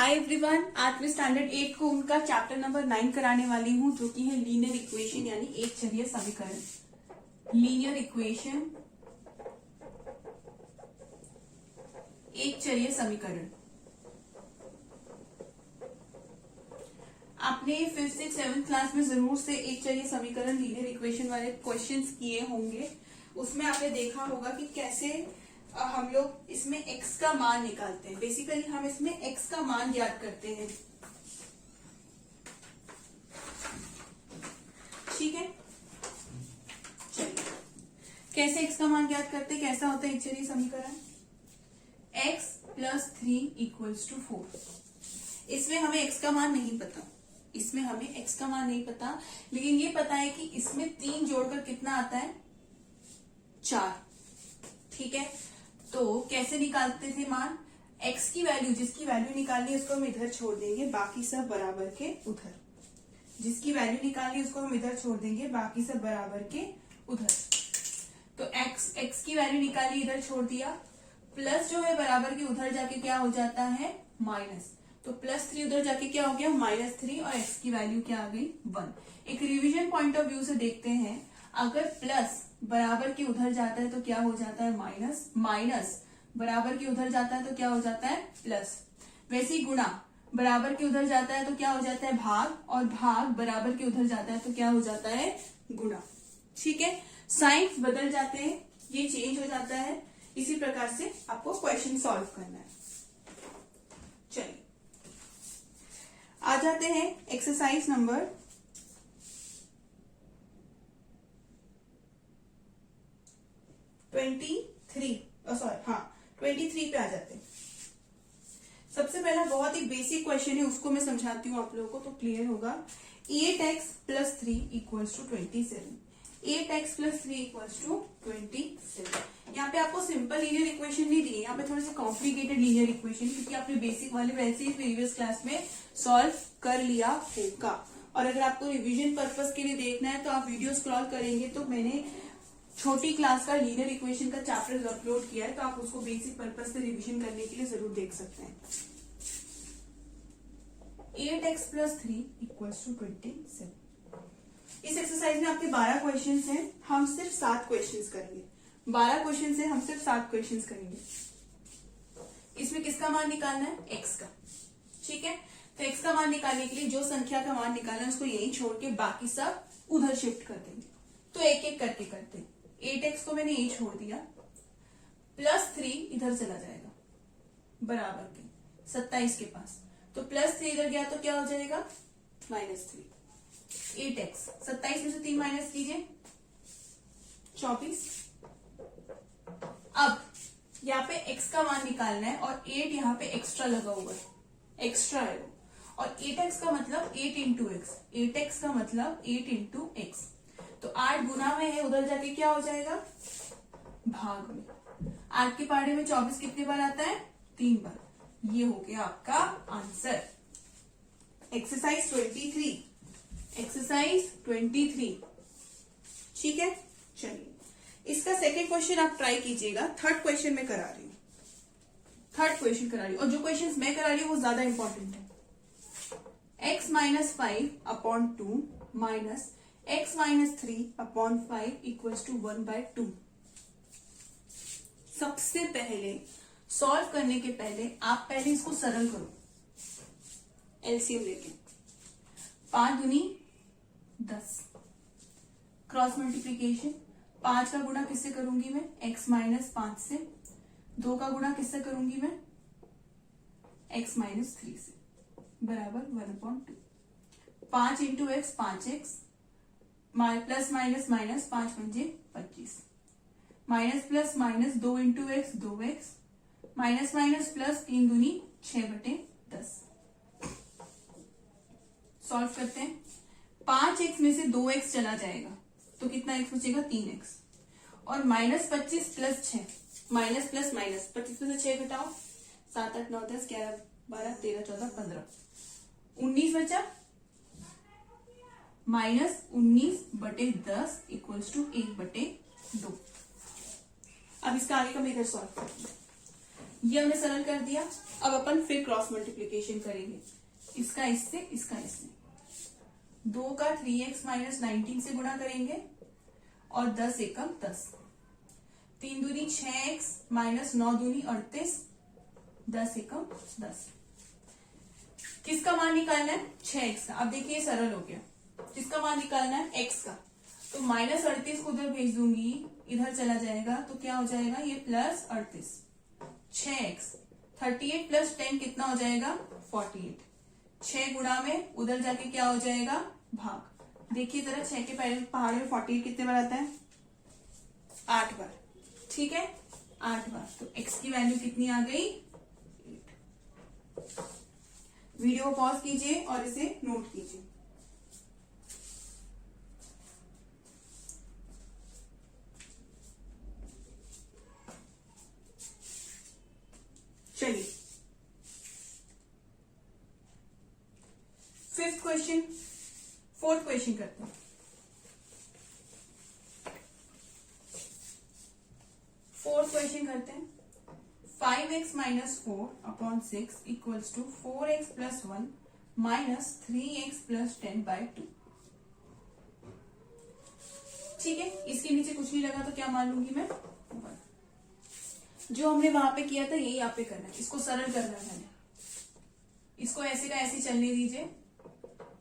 Hi everyone, आज मैं standard 8 को उनका चैप्टर नंबर 9 कराने वाली हूँ, जो कि है लीनियर इक्वेशन यानी एक चरीय समीकरण। लीनियर इक्वेशन, एक चरीय समीकरण। आपने 5th 6th 7th क्लास में जरूर से एक चरीय समीकरण लीनियर इक्वेशन वाले क्वेश्चंस किए होंगे। उसमें आपने देखा होगा कि कैसे हम लोग इसमें x का मान निकालते हैं। बेसिकली हम इसमें x का मान ज्ञात करते हैं। ठीक है, चलिए कैसे x का मान ज्ञात करते हैं, कैसा होता है एक चरीय समीकरण। x + 3 = 4। इसमें हमें x का मान नहीं पता, इसमें हमें x का मान नहीं पता, लेकिन ये पता है कि इसमें 3 जोड़कर कितना आता है, 4। ठीक है, तो कैसे निकालते थे मान, x की वैल्यू, जिसकी वैल्यू निकालनी है उसको हम इधर छोड़ देंगे, बाकी सब बराबर के उधर। जिसकी वैल्यू निकालनी है उसको हम इधर छोड़ देंगे, बाकी सब बराबर के उधर। तो x की वैल्यू निकाली, इधर छोड़ दिया, प्लस जो है बराबर के उधर जाके क्या हो जाता है, माइनस। तो +3 उधर जाके क्या हो गया, -3, और x की वैल्यू क्या आ गई, 1। एक रिवीजन पॉइंट ऑफ व्यू से देखते हैं, अगर प्लस बराबर के उधर जाता है तो क्या हो जाता है, माइनस। माइनस बराबर के उधर जाता है तो क्या हो जाता है, प्लस। वैसे ही गुणा बराबर के उधर जाता है तो क्या हो जाता है, भाग, और भाग बराबर के उधर जाता है तो क्या हो जाता है, गुणा। ठीक है, साइंस बदल जाते हैं, ये चेंज हो जाता है। इसी प्रकार से आपको क्वेश्चन सॉल्व करना है। चलिए आ जाते हैं एक्सरसाइज नंबर 23 पे आ जाते हैं। सबसे पहला बहुत ही बेसिक क्वेश्चन है, उसको मैं समझाती हूँ आप लोगों को तो क्लियर होगा। 8x + 3 = 27। 8x + 3 = 27। यहाँ पे आपको सिंपल लीनियर इक्वेशन नहीं दी है, यहाँ पे थोड़े से कॉम्प्लिकेटेड लीनियर इक्वेशन, क्योंकि आपने बेसिक वाले वैसे ही प्रीवियस क्लास में सॉल्व कर लिया होगा। और अगर आपको रिविजन पर्पस के लिए देखना है तो आप वीडियो स्क्रॉल करेंगे तो मैंने छोटी क्लास का लीनियर इक्वेशन का चैप्टर अपलोड किया है, तो आप उसको बेसिक पर्पस से रिवीजन करने के लिए जरूर देख सकते हैं। 8x + 3 = 27। इस एक्सरसाइज में आपके 12 क्वेश्चंस हैं, हम सिर्फ 7 क्वेश्चंस करेंगे। 12 क्वेश्चंस हैं, हम सिर्फ 7 क्वेश्चंस करेंगे। इसमें किसका मान निकालना है, x का। ठीक है, तो x का मान निकालने के लिए जो संख्या का मान निकालना है उसको यहीं छोड़ के बाकी सब उधर शिफ्ट कर देंगे। तो एक एक करके करते हैं। 8x को मैंने यही छोड़ दिया, +3 इधर चला जाएगा बराबर के 27 के पास, तो +3 इधर गया तो क्या हो जाएगा, -3। 8x 27 में से 3 माइनस कीजिए, 24। अब यहाँ पे x का मान निकालना है और 8 यहाँ पे एक्स्ट्रा लगा हुआ है, एक्स्ट्रा है वो। और 8x का मतलब 8 × x, 8x का मतलब 8 × x। तो 8 गुना में है, उधर जाके क्या हो जाएगा, भाग में। 8 के पहाड़े में 24 कितने बार आता है, 3 बार। ये हो गया आपका आंसर। एक्सरसाइज 23। एक्सरसाइज 23। ठीक है, चलिए इसका सेकेंड क्वेश्चन आप ट्राई कीजिएगा। थर्ड क्वेश्चन मैं करा रही हूँ, थर्ड क्वेश्चन करा रही हूँ, और जो क्वेश्चन मैं करा रही हूँ वो ज्यादा इंपॉर्टेंट है। x - 5/2 - x - 3/5 = 1/2। सबसे पहले सॉल्व करने के पहले आप पहले इसको सरल करो, एलसीएम लेके। 5 दूनी 10, क्रॉस मल्टीप्लीकेशन। 5 का गुणा किससे करूंगी मैं, x - 5 से। 2 का गुणा किससे करूंगी मैं, x - 3 से, बराबर 1/2। 5 × x 5x, plus minus minus 5 × 25, minus plus minus 2 × x 2x, minus minus plus 3 दूनी 6/10। सॉल्व करते हैं। 5x में से 2x चला जाएगा तो कितना x बचेगा, 3x। और -25 + 6, माइनस प्लस माइनस 25 में से 6 घटाओ, 7 8 9 10 11 12 13 14 15, 19 बचा। -19/10 = 1/2। अब इसका आगे का मैं इधर सॉल्व करती हूँ। ये हमने सरल कर दिया। अब अपन फिर क्रॉस मल्टीप्लीकेशन करेंगे, इसका इससे, इसका इससे। 2 का 3x माइनस 19 से गुणा करेंगे और 10 एकम 10। 3 दूनी 6x माइनस 9 दूनी 38, 10 एकम 10। किसका मान निकालना है? 6x का। अब देखिए सरल हो गया। किसका मान निकालना है? x का। तो माइनस 38 को उधर भेज दूंगी, इधर चला जाएगा तो क्या हो जाएगा? ये प्लस 38, 6x। 38 प्लस 10 कितना हो जाएगा? 48। 6 गुणा में उधर जाके क्या हो जाएगा? भाग। देखिए जरा 6 के पहाड़े में 48 कितने बार आता है? 8 बार। ठीक है, 8 बार। तो x की वैल्यू कितनी आ गई? 8। वीडियो को पॉज कीजिए और इसे नोट कीजिए। चलिए 5th क्वेश्चन, 4th क्वेश्चन करते हैं। 4th क्वेश्चन करते हैं। 5x minus 4 upon 6 equals to 4x plus 1 minus 3x plus 10 by 2। ठीक है, इसके नीचे कुछ नहीं लगा तो क्या मान लूंगी मैं? 1। जो हमने वहां पे किया था यही यहाँ पे करना है। इसको सरल करना है। इसको ऐसे का ऐसे चलने दीजिए।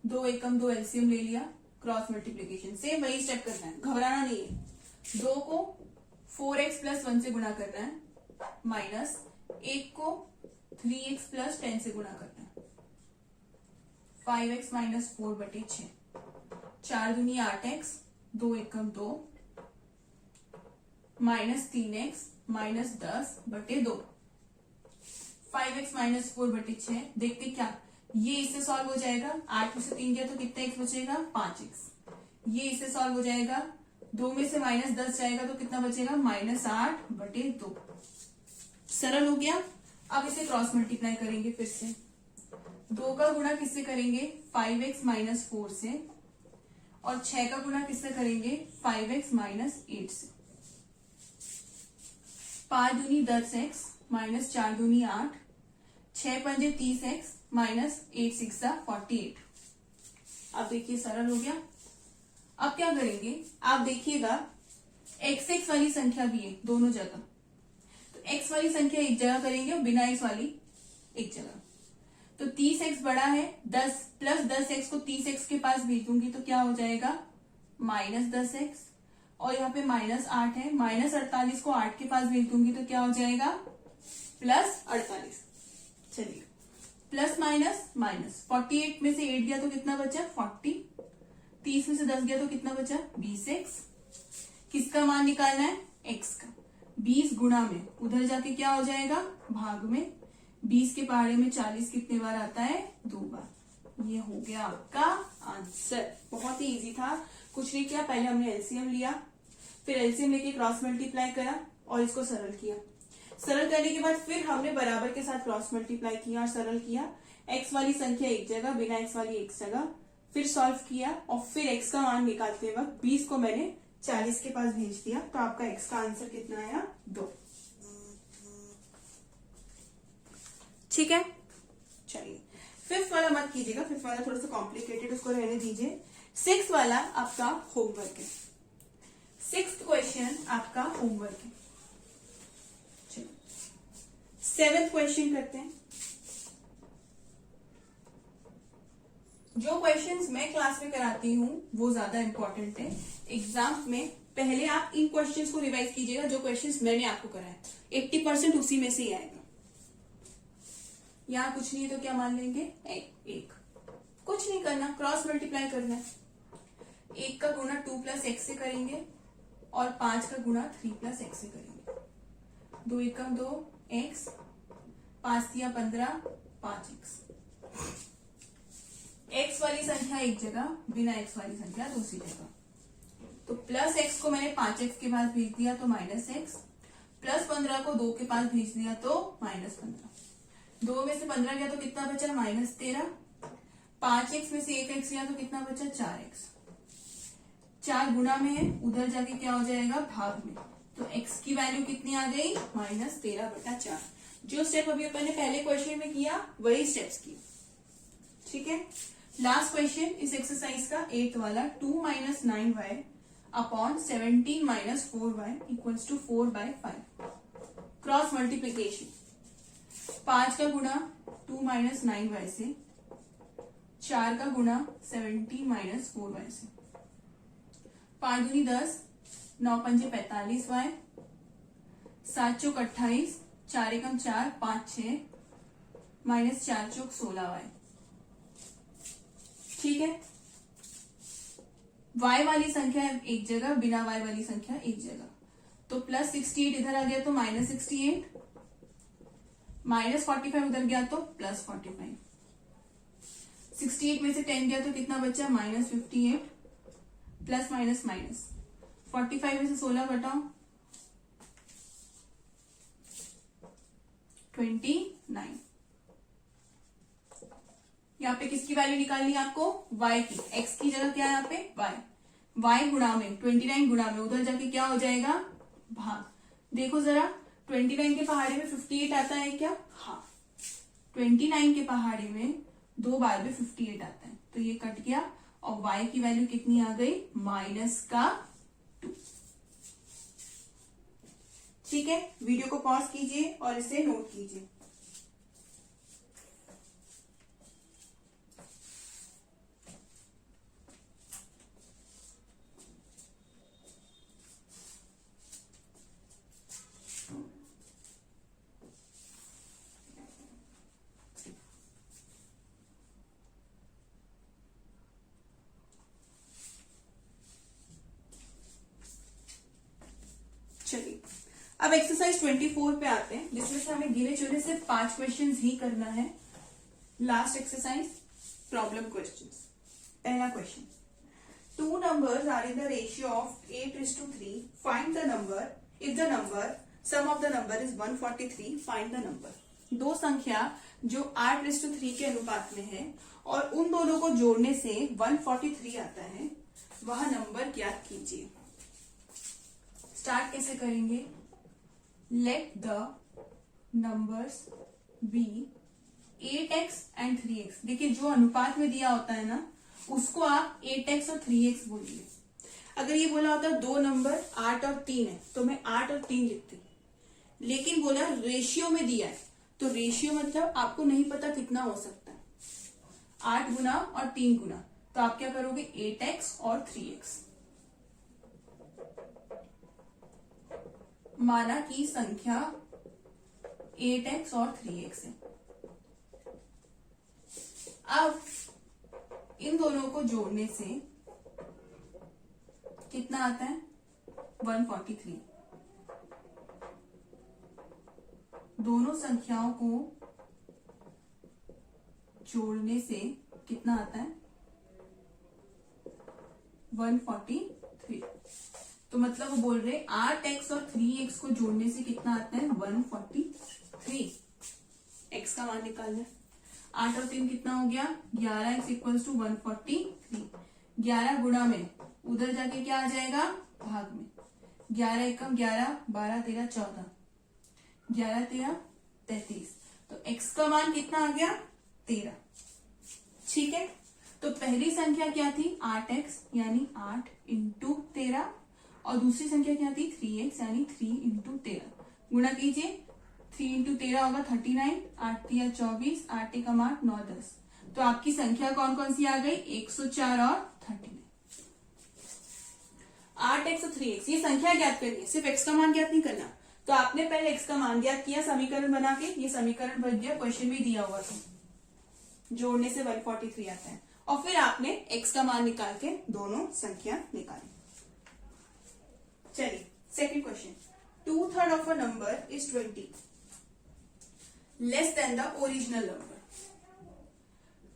2 एकम 2 एलसीएम ले लिया, क्रॉस मल्टीप्लीकेशन सेम वही स्टेप करना है, घबराना नहीं है। 2 को 4x प्लस 1 से गुणा करना है, माइनस 1 को 3x प्लस 10 से गुणा करना है। 5x माइनस 4 बटे 6, 4 दूनी 8x, 2 एकम 2, माइनस 3x माइनस 10 बटे 2। 5x माइनस 4 बटे 6। देखते क्या, ये इससे सॉल्व हो जाएगा। 8 में से 3 गया तो कितना x बचेगा? 5x। ये इससे सॉल्व हो जाएगा। 2 में से माइनस 10 जाएगा तो कितना बचेगा? माइनस 8 बटे 2। सरल हो गया। अब इसे क्रॉस मल्टीप्लाई करेंगे फिर से। 2 का गुणा किससे करेंगे? 5x माइनस 4 से। और 6 का गुणा किससे करेंगे? 5x माइनस 8 से। 5 दूनी 10x माइनस 4 दूनी 8, 6 पंजे 30x माइनस 8 सिक्सा 48। अब देखिए सरल हो गया। अब क्या करेंगे? आप देखिएगा x वाली संख्या भी है दोनों जगह, तो x वाली संख्या एक जगह करेंगे और बिना x वाली एक जगह। तो 30x बड़ा है, 10 प्लस 10x को 30x के पास भेज दूंगी तो क्या हो जाएगा? Minus 10x। और यहाँ पे माइनस 8 है, माइनस 48 को 8 के पास भेज दूंगी तो क्या हो जाएगा? प्लस 48। चलिए प्लस माइनस माइनस, 48 में से 8 गया तो कितना बचा? 40। 30 में से 10 गया तो कितना बचा? 20x। किसका मान निकालना है? x का। 20 गुणा में उधर जाके क्या हो जाएगा? भाग में। 20 के पहाड़े में 40 कितने बार आता है? 2 बार। ये हो गया आपका आंसर। बहुत ही इजी था, कुछ नहीं किया। पहले हमने एलसीएम लिया, फिर एलसीएम लेके क्रॉस मल्टीप्लाई करा और इसको सरल किया। सरल करने के बाद फिर हमने बराबर के साथ क्रॉस मल्टीप्लाई किया और सरल किया। एक्स वाली संख्या एक जगह, बिना एक्स वाली एक जगह, फिर सॉल्व किया और फिर एक्स का मान निकालते वक्त 20 को मैंने 40 के पास भेज दिया तो आपका एक्स का आंसर कितना आया? 2। ठीक है, चलिए 5th वाला मत कीजिएगा, 5th वाला थोड़ा सा कॉम्प्लिकेटेड, उसको रहने दीजिए। 6th वाला आपका होमवर्क है। 6th क्वेश्चन आपका होमवर्क है। चलिए 7th क्वेश्चन करते हैं। जो क्वेश्चंस मैं क्लास में कराती हूँ वो ज्यादा इंपॉर्टेंट है। एग्जाम में पहले आप इन क्वेश्चंस को रिवाइज कीजिएगा जो क्वेश्चंस मैंने आपको कराए, 80% उसी में से ही आएगा। यहाँ कुछ नहीं है तो क्या मान लेंगे? एक। कुछ नहीं करना, क्रॉस मल्टीप्लाई करना है। 1 का गुणा 2 प्लस एक्स से करेंगे और 5 का गुणा 3 प्लस एक्स से करेंगे। 2 एकम 2 एक्स, 5 दिया 15, 5x। एक्स वाली संख्या एक जगह, बिना एक्स वाली संख्या दूसरी जगह। तो प्लस एक्स को मैंने 5x के पास भेज दिया तो माइनस एक्स, प्लस 15 को 2 के पास भेज दिया तो माइनस 15। 2 में से 15 गया तो कितना बचा? माइनस 13। 5x में से 1x गया तो कितना बचा? 4x। 4 गुणा में है, उधर जाके क्या हो जाएगा? भाग में। तो x की वैल्यू कितनी आ गई? माइनस 13/4। जो स्टेप अभी अपन ने पहले क्वेश्चन में किया वही स्टेप्स किए, ठीक है। लास्ट क्वेश्चन इस एक्सरसाइज का 8th वाला, 2 - 9y upon 17 - 4y equals to 4/5। Cross multiplication, 5 का गुणा 2 - 9y से, 4 का गुणा 17 - 4y से, 5 दूनी 10, 9 पंजे 45y, 7 चौक 28, 4 एकम 4, 5 6 माइनस 4 चौक 16y, ठीक है। y वाली संख्या एक जगह, बिना y वाली संख्या एक जगह, तो प्लस 68 इधर आ गया तो माइनस 68, माइनस 45 उधर गया तो प्लस 45, 68 में से 10 गया तो कितना बचा, माइनस 58, प्लस माइनस माइनस, 45 में से 16 घटाओ 29। यहाँ पे किसकी वैल्यू निकालनी है आपको, y की, x की जगह क्या है यहाँ पे y गुणा में 29 गुणा में उधर जाके क्या हो जाएगा, भाग। देखो जरा 29 के पहाड़े में 58 आता है क्या, हाँ 29 के पहाड़े में 2 बार में 58 आता है, तो ये कट गया और y की वैल्यू कितनी आ गई, -2। ठीक है, वीडियो को पॉज कीजिए और इसे नोट कीजिए। चलिए अब एक्सरसाइज 24 पे आते हैं, जिसमें से हमें गिने चुने से 5 क्वेश्चंस ही करना है। Last exercise problem questions. पहला question, 2 numbers are in the ratio of 8:3, find the number if the number sum of the number is 143, find the number। दो संख्या जो 8:3 के अनुपात में है और उन दोनों को जोड़ने से 143 आता है, वह नंबर ज्ञात कीजिए। स्टार्ट कैसे करेंगे, let the numbers be 8x and 3x। देखिए जो अनुपात में दिया होता है ना, उसको आप 8x और 3x बोलिए। अगर ये बोला होता 2 नंबर 8 और 3 है तो मैं 8 और 3 लिखती, लेकिन बोला रेशियो में दिया है, तो रेशियो मतलब आपको नहीं पता कितना हो सकता है, 8 गुना और 3 गुना, तो आप क्या करोगे 8x और 3x। माना कि संख्या 8x और 3x है। अब इन दोनों को जोड़ने से कितना आता है, 143। दोनों संख्याओं को जोड़ने से कितना आता है, 143। तो मतलब वो बोल रहे 8x और 3x को जोड़ने से कितना आता है, 143। x का मान निकालना है, 8 और 3 कितना हो गया, 11x इक्वल्स टू 143। 11 गुणा में उधर जाके क्या आ जाएगा, भाग में, 11 एकम 11, 12 13 14, 11 13 33, तो x का मान कितना आ गया, 13। ठीक है, तो पहली संख्या क्या थी, 8x यानी 8 इंटू 13, और दूसरी संख्या क्या थी, 3x यानी 3 इंटू 13। गुणा कीजिए, 3 इंटू 13 होगा 39, 8 3 24, 8 एकम 8 9 10, तो आपकी संख्या कौन कौन सी आ गई, 104 और 39। 8x और 3x ये संख्या ज्ञात करनी है, सिर्फ x का मान ज्ञात नहीं करना। तो आपने पहले x का मान ज्ञात किया समीकरण बना के, ये समीकरण बन गया, क्वेश्चन में दिया हुआ था, जोड़ने से 143 आता है, और फिर आपने x का मान निकाल के दोनों संख्या निकाली। चलिए second question, 2/3 of a number is 20 less than the original number।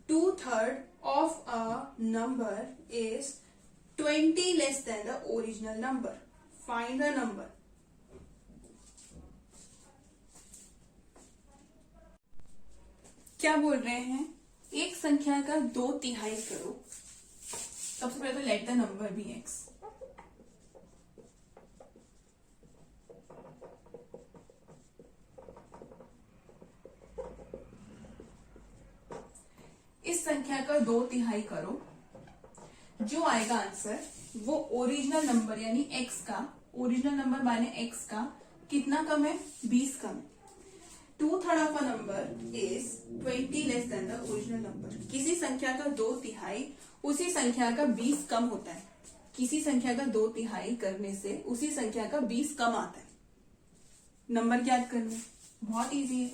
2/3 of a number is 20 less than the original number, find the number। क्या बोल रहे हैं, एक संख्या का 2/3 करो। सबसे पहले तो let the number be x। इस संख्या का 2/3 करो, जो आएगा आंसर वो ओरिजिनल नंबर यानी x का, ओरिजिनल नंबर माने x का कितना कम है, 20 कम है। 2/3 of a number is 20 less than the original number. किसी संख्या का 2/3 उसी संख्या का 20 कम होता है। किसी संख्या का 2/3 करने से उसी संख्या का 20 कम आता है। नंबर याद करने बहुत इजी है।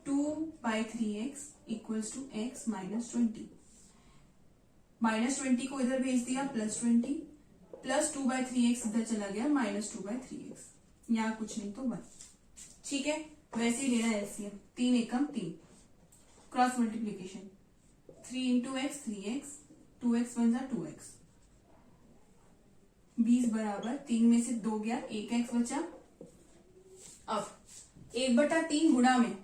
2/3x equals to x minus 20। Minus 20 को इधर भेज दिया, प्लस 20, प्लस 2/3x इधर चला गया, माइनस 2/3x। यहाँ कुछ नहीं तो 1। ठीक है, वैसे ही लेना एलसीएम। 3 एकम 3, cross multiplication 3 into x 3x, 2x 1 2x। 20 बराबर 3 में से 2 गया, 1x बचा। अब 1/3 गुणा में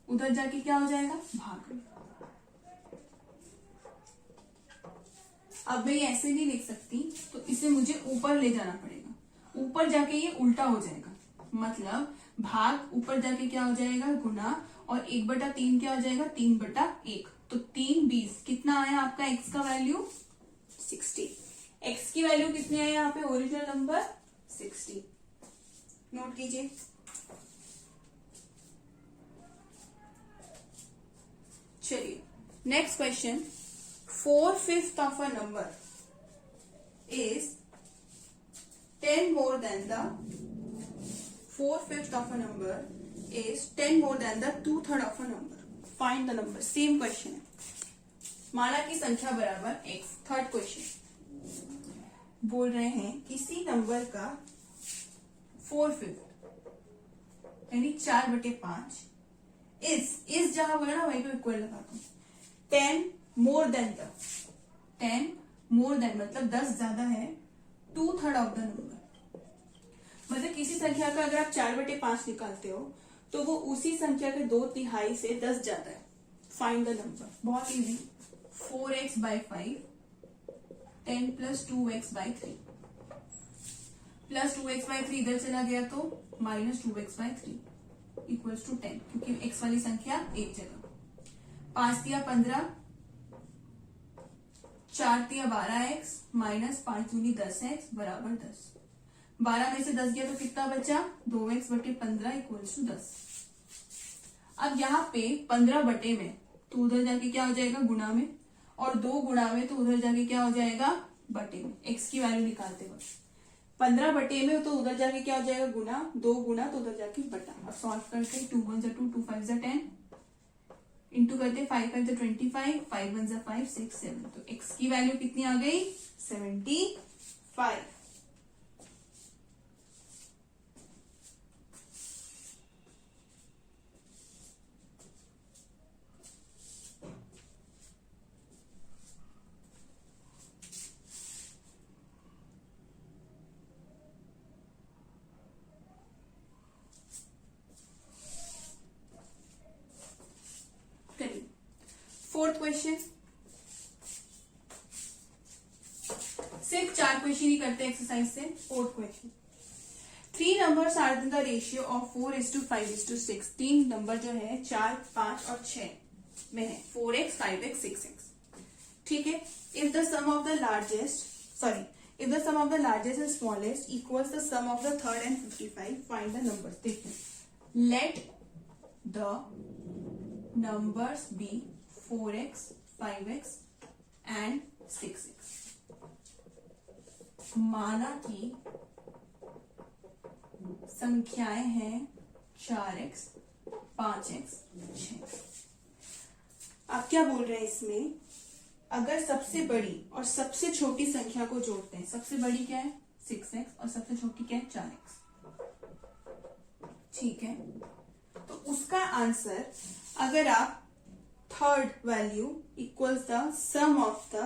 उधर जाके क्या हो जाएगा, भाग में। अब मैं ये ऐसे नहीं लिख सकती, तो इसे मुझे ऊपर ले जाना पड़ेगा। ऊपर जाके ये उल्टा हो जाएगा, मतलब भाग ऊपर जाके क्या हो जाएगा, गुना, और 1/3 क्या हो जाएगा, 3/1। तो 3 20 कितना आया आपका x का वैल्यू, 60। x की वैल्यू कितनी है यहाँ पे, ओरिजिनल नंबर 60। नोट कीजिए। चलिए next question. 4/5 of a number is 10 more than the 4/5 of a number is 10 more than the 2/3 of a number. Find the number. Same question है। माना कि संख्या बराबर x। थर्ड क्वेश्चन बोल रहे हैं किसी नंबर का 4/5 यानी 4/5 इस जहां बोला ना वहीं पे इक्वल लगाता हूं। 10 more than the 10 more than मतलब 10 ज्यादा है 2/3 ऑफ द नंबर। मतलब किसी संख्या का अगर आप 4/5 निकालते हो तो वो उसी संख्या के 2/3 से 10 ज्यादा है। Find the number. बहुत easy. 4x/5 10 plus 2x/3 plus 2x/3 इधर चला गया तो माइनस 2x/3 इक्वल्स टू 10, क्योंकि x वाली संख्या एक जगह। 5 दिया 15, 4 दिया 12x माइनस 5 दूनी 10x बराबर 10। 12 में से 10 गया तो कितना बचा, 2x/15 इक्वल्स टू 10। अब यहाँ पे 15 बटे में तो उधर जाके क्या हो जाएगा, गुणा में, और 2 गुणा में तो उधर जाके क्या हो जाएगा, बटे में। x की वैल्यू निकालते वक्त 15 बटे में तो उधर जाके क्या हो जाएगा, गुना। 2 गुना तो उधर जाके बटा। अब सॉल्व करते 2 1 2 2 5 10 इंटू करते 5 5 25 5 1 5 6 7। तो x की वैल्यू कितनी आ गई, 75। Fourth question. सिर्फ 4 क्वेश्चन ही करते हैं एक्सरसाइज से। Fourth question. 3 numbers are in the ratio of 4:5:6। 3 number जो है 4, 5 और 6 में है। 4x, 5x, 6x। ठीक है। If the sum of the largest and smallest equals the sum of the third and 55, find the numbers. देखिए, let the numbers be 4x, 5x and 6x। माना कि संख्याएं हैं 4x, 5x, 6। आप क्या बोल रहे हैं इसमें, अगर सबसे बड़ी और सबसे छोटी संख्या को जोड़ते हैं, सबसे बड़ी क्या है 6x और सबसे छोटी क्या है 4x। ठीक है, तो उसका आंसर अगर आप third value equals the sum of the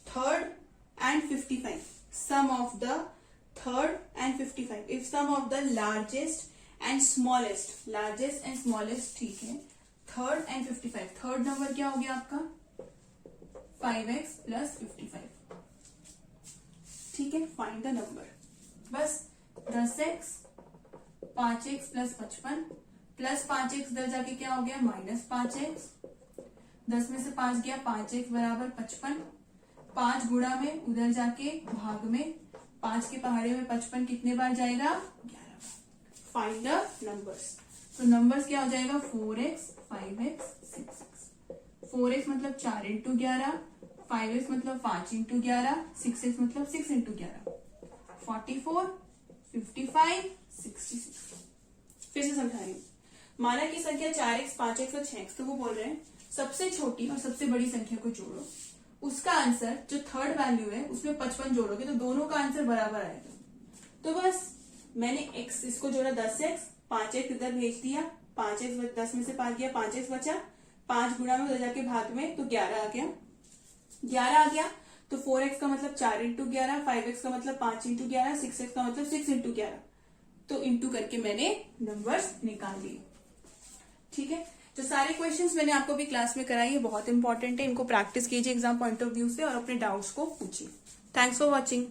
third and 55, sum of the third and 55, if sum of the largest and smallest, ठीक है, थर्ड एंड 55। थर्ड नंबर क्या हो गया आपका 5x प्लस 55। ठीक है, फाइंड द नंबर। बस 10x, 5x plus 55 plus 5x इधर जाके क्या हो गया, माइनस 5x। 10 में से 5 गया, 5x बराबर 55, 5 गुणा में उधर जाके भाग में, 5 के पहाड़े में 55 कितने बार जाएगा? 11 बार। Find the numbers. तो नंबर्स क्या हो जाएगा? 4x, 5x, 6x। 4x मतलब 4 इंटू 11, 5x मतलब 5 इंटू 11, 6x मतलब 6 इंटू 11, 44, 55, 66। फिर से समझा रही हूँ। माना की संख्या 4x, 5x और 6x, तो वो बोल रहे हैं सबसे छोटी और सबसे बड़ी संख्या को जोड़ो, उसका आंसर जो थर्ड वैल्यू है उसमें 55 जोड़ोगे तो दोनों का आंसर बराबर आएगा। तो बस मैंने x इसको जोड़ा 10x, 5x इधर भेज दिया, 5x 10 में से 5 गया, 5x बचा, 5 गुणा में उधर जाके भाग में तो 11 आ गया, 11 आ गया तो 4x का मतलब 4 इंटू 11, 5x का मतलब 5 इंटू 11, 6x का मतलब 6 इंटू 11। तो इंटू करके मैंने नंबर्स निकाल लिए। ठीक है, जो सारे क्वेश्चंस मैंने आपको भी क्लास में कराई है बहुत इंपॉर्टेंट है, इनको प्रैक्टिस कीजिए एग्जाम पॉइंट ऑफ व्यू से और अपने डाउट्स को पूछिए। Thanks for watching.